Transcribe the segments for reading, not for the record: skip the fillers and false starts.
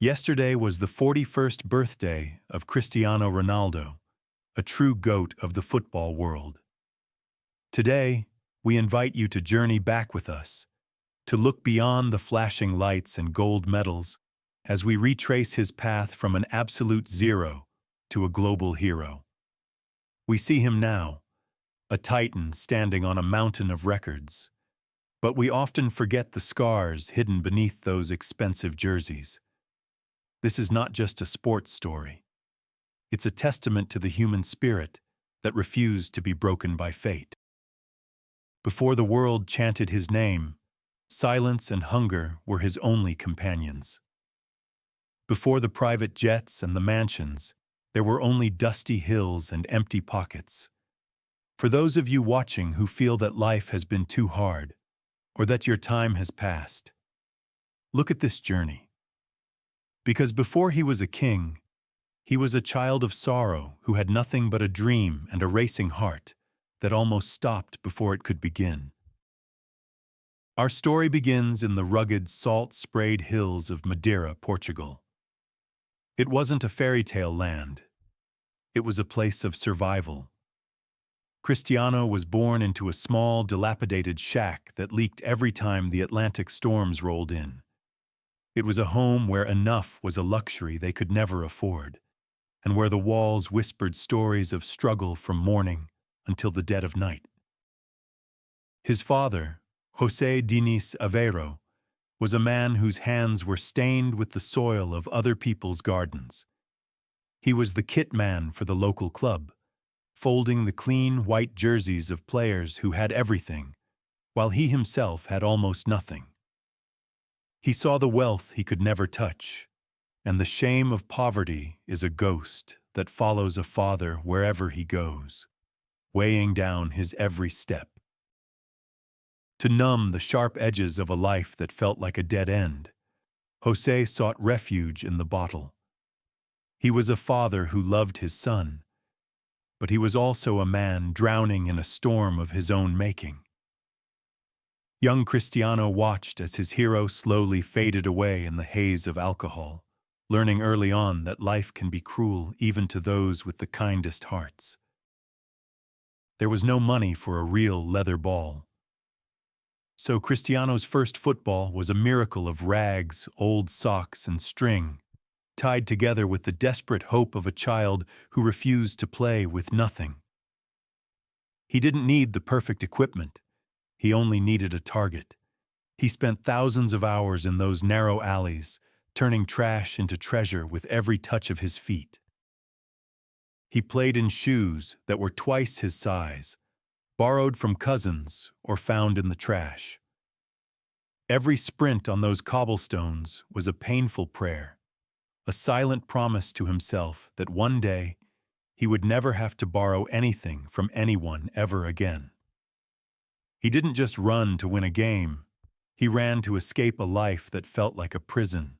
Yesterday was the 41st birthday of Cristiano Ronaldo, a true GOAT of the football world. Today, we invite you to journey back with us, to look beyond the flashing lights and gold medals as we retrace his path from an absolute zero to a global hero. We see him now, a titan standing on a mountain of records. But we often forget the scars hidden beneath those expensive jerseys. This is not just a sports story. It's a testament to the human spirit that refused to be broken by fate. Before the world chanted his name, silence and hunger were his only companions. Before the private jets and the mansions, there were only dusty hills and empty pockets. For those of you watching who feel that life has been too hard, or that your time has passed, look at this journey. Because before he was a king, he was a child of sorrow who had nothing but a dream and a racing heart that almost stopped before it could begin. Our story begins in the rugged, salt-sprayed hills of Madeira, Portugal. It wasn't a fairy tale land. It was a place of survival. Cristiano was born into a small, dilapidated shack that leaked every time the Atlantic storms rolled in. It was a home where enough was a luxury they could never afford, and where the walls whispered stories of struggle from morning until the dead of night. His father, José Diniz Aveiro, was a man whose hands were stained with the soil of other people's gardens. He was the kit man for the local club, folding the clean white jerseys of players who had everything, while he himself had almost nothing. He saw the wealth he could never touch, and the shame of poverty is a ghost that follows a father wherever he goes, weighing down his every step. To numb the sharp edges of a life that felt like a dead end, José sought refuge in the bottle. He was a father who loved his son, but he was also a man drowning in a storm of his own making. Young Cristiano watched as his hero slowly faded away in the haze of alcohol, learning early on that life can be cruel even to those with the kindest hearts. There was no money for a real leather ball. So Cristiano's first football was a miracle of rags, old socks, and string, tied together with the desperate hope of a child who refused to play with nothing. He didn't need the perfect equipment. He only needed a target. He spent thousands of hours in those narrow alleys, turning trash into treasure with every touch of his feet. He played in shoes that were twice his size, borrowed from cousins or found in the trash. Every sprint on those cobblestones was a painful prayer, a silent promise to himself that one day he would never have to borrow anything from anyone ever again. He didn't just run to win a game, he ran to escape a life that felt like a prison.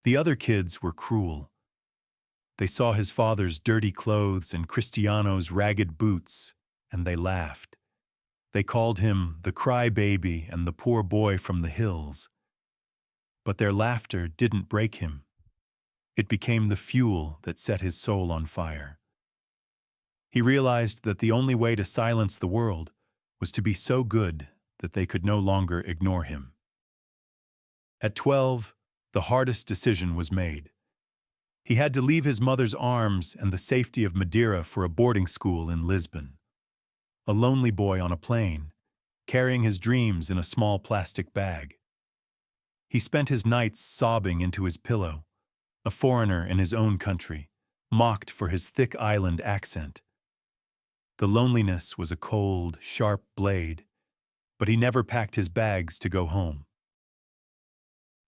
The other kids were cruel. They saw his father's dirty clothes and Cristiano's ragged boots, and they laughed. They called him the crybaby and the poor boy from the hills. But their laughter didn't break him. It became the fuel that set his soul on fire. He realized that the only way to silence the world was to be so good that they could no longer ignore him. At 12, the hardest decision was made. He had to leave his mother's arms and the safety of Madeira for a boarding school in Lisbon. A lonely boy on a plane, carrying his dreams in a small plastic bag. He spent his nights sobbing into his pillow, a foreigner in his own country, mocked for his thick island accent. The loneliness was a cold, sharp blade, but he never packed his bags to go home.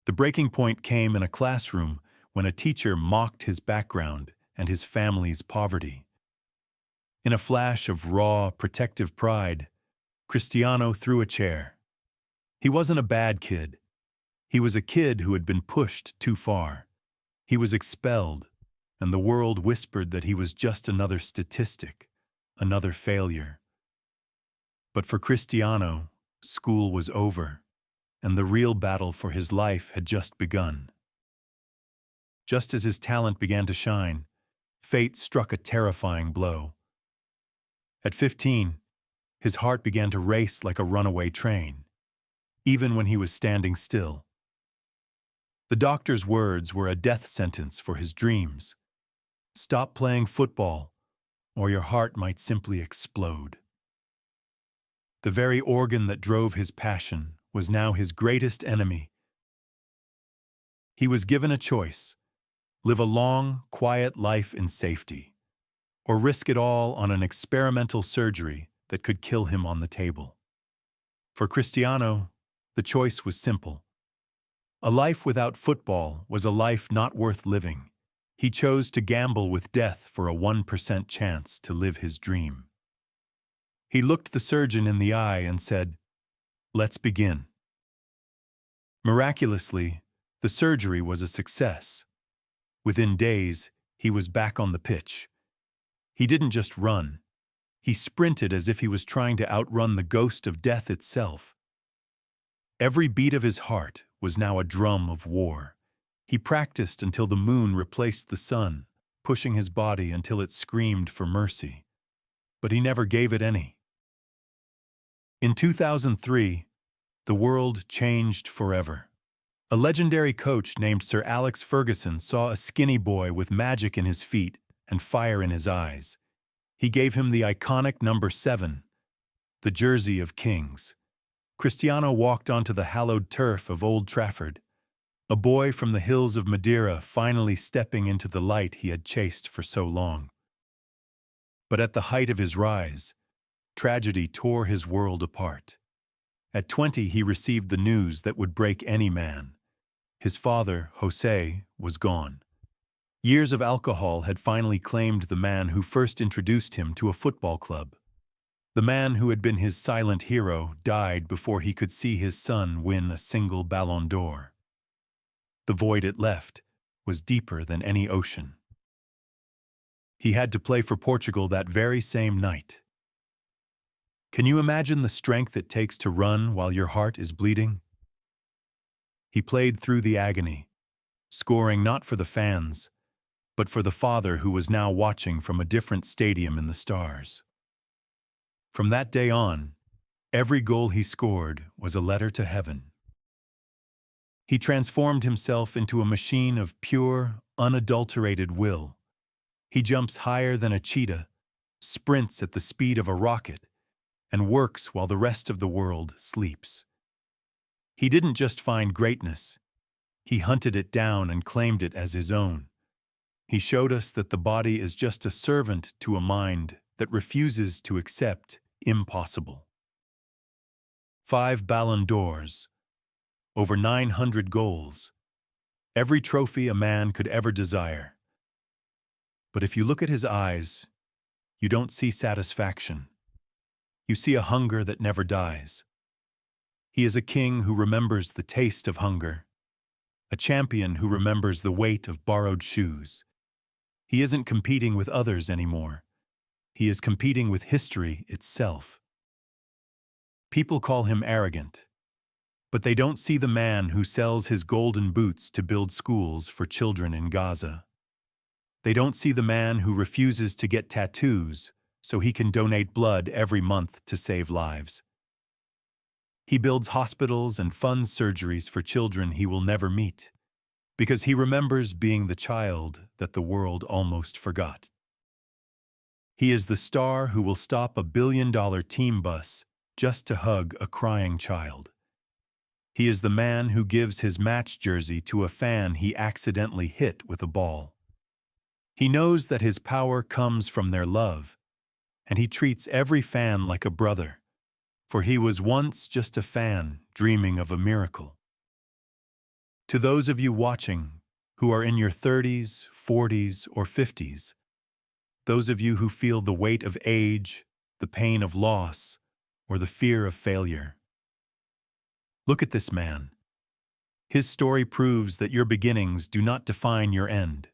The breaking point came in a classroom when a teacher mocked his background and his family's poverty. In a flash of raw, protective pride, Cristiano threw a chair. He wasn't a bad kid. He was a kid who had been pushed too far. He was expelled, and the world whispered that he was just another statistic, another failure. But for Cristiano, school was over, and the real battle for his life had just begun. Just as his talent began to shine, fate struck a terrifying blow. At 15, his heart began to race like a runaway train, even when he was standing still. The doctor's words were a death sentence for his dreams. Stop playing football, or your heart might simply explode. The very organ that drove his passion was now his greatest enemy. He was given a choice: live a long, quiet life in safety, or risk it all on an experimental surgery that could kill him on the table. For Cristiano, the choice was simple. A life without football was a life not worth living. He chose to gamble with death for a 1% chance to live his dream. He looked the surgeon in the eye and said, "Let's begin." Miraculously, the surgery was a success. Within days, he was back on the pitch. He didn't just run. He sprinted as if he was trying to outrun the ghost of death itself. Every beat of his heart was now a drum of war. He practiced until the moon replaced the sun, pushing his body until it screamed for mercy. But he never gave it any. In 2003, the world changed forever. A legendary coach named Sir Alex Ferguson saw a skinny boy with magic in his feet and fire in his eyes. He gave him the iconic number 7, the jersey of kings. Cristiano walked onto the hallowed turf of Old Trafford, a boy from the hills of Madeira finally stepping into the light he had chased for so long. But at the height of his rise, tragedy tore his world apart. At 20, he received the news that would break any man. His father, José, was gone. Years of alcohol had finally claimed the man who first introduced him to a football club. The man who had been his silent hero died before he could see his son win a single Ballon d'Or. The void it left was deeper than any ocean. He had to play for Portugal that very same night. Can you imagine the strength it takes to run while your heart is bleeding? He played through the agony, scoring not for the fans, but for the father who was now watching from a different stadium in the stars. From that day on, every goal he scored was a letter to heaven. He transformed himself into a machine of pure, unadulterated will. He jumps higher than a cheetah, sprints at the speed of a rocket, and works while the rest of the world sleeps. He didn't just find greatness, he hunted it down and claimed it as his own. He showed us that the body is just a servant to a mind that refuses to accept impossible. 5 Ballon d'Ors, over 900 goals, every trophy a man could ever desire. But if you look at his eyes, you don't see satisfaction. You see a hunger that never dies. He is a king who remembers the taste of hunger, a champion who remembers the weight of borrowed shoes. He isn't competing with others anymore. He is competing with history itself. People call him arrogant, but they don't see the man who sells his golden boots to build schools for children in Gaza. They don't see the man who refuses to get tattoos so he can donate blood every month to save lives. He builds hospitals and funds surgeries for children he will never meet, because he remembers being the child that the world almost forgot. He is the star who will stop a billion-dollar team bus just to hug a crying child. He is the man who gives his match jersey to a fan he accidentally hit with a ball. He knows that his power comes from their love, and he treats every fan like a brother, for he was once just a fan dreaming of a miracle. To those of you watching who are in your 30s, 40s, or 50s, those of you who feel the weight of age, the pain of loss, or the fear of failure, look at this man. His story proves that your beginnings do not define your end.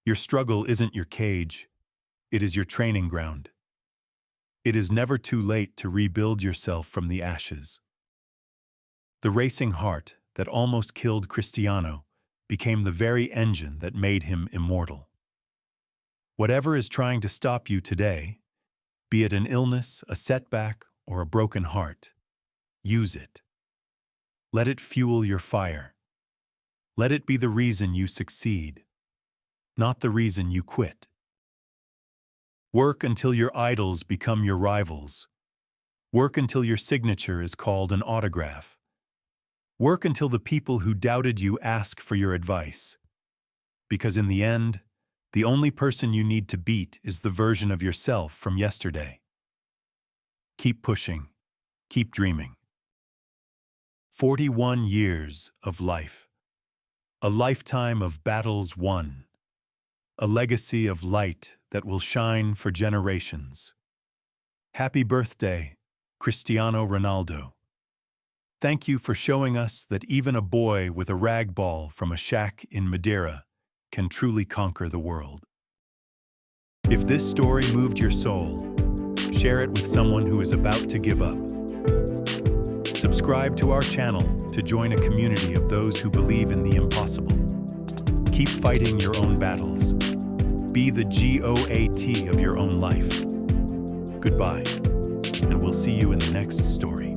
Your struggle isn't your cage, it is your training ground. It is never too late to rebuild yourself from the ashes. The racing heart that almost killed Cristiano became the very engine that made him immortal. Whatever is trying to stop you today, be it an illness, a setback, or a broken heart, use it. Let it fuel your fire. Let it be the reason you succeed, not the reason you quit. Work until your idols become your rivals. Work until your signature is called an autograph. Work until the people who doubted you ask for your advice. Because in the end, the only person you need to beat is the version of yourself from yesterday. Keep pushing. Keep dreaming. 41 years of life. A lifetime of battles won. A legacy of light that will shine for generations. Happy birthday, Cristiano Ronaldo. Thank you for showing us that even a boy with a rag ball from a shack in Madeira can truly conquer the world. If this story moved your soul, share it with someone who is about to give up. Subscribe to our channel to join a community of those who believe in the impossible. Keep fighting your own battles. Be the GOAT of your own life. Goodbye, and we'll see you in the next story.